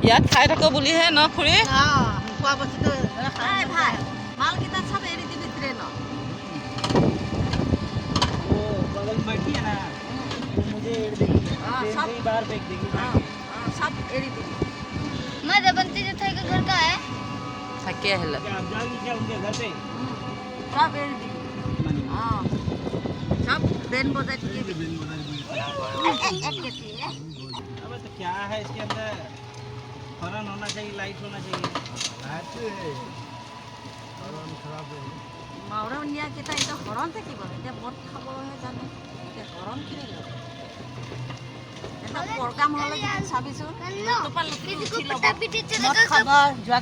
ইয়াত খাই থাকো বুলিহে ন খুৰী খোৱা বস্তুটো ভাই মালকেইটা চব এৰি দিবি ট্ৰেইনত बगल में बैठी है ना वो मुझे एड़ देगी ट्रेन से ही बाहर फेंक देगी सब एरी दिबी मैं दबंती जो था घर का है থাকি আহিলে क्या आप जाओगी क्या उनके घर पे सब एरी दिबी सब बेन बजा के एक केती है अबे तो क्या है इसके अंदर हॉर्न होना चाहिए लाइट होना चाहिए लाइट है हॉर्न खराब है मावरा निया केता এটা হরন থাকিব এটা বট খাবহে জানে এটা হরন কিনে লয় এটা প্রোগ্রাম হলে চাবিছো তো পাল ছিল किसी को पता भी टीचर মদ খাবা জুয়া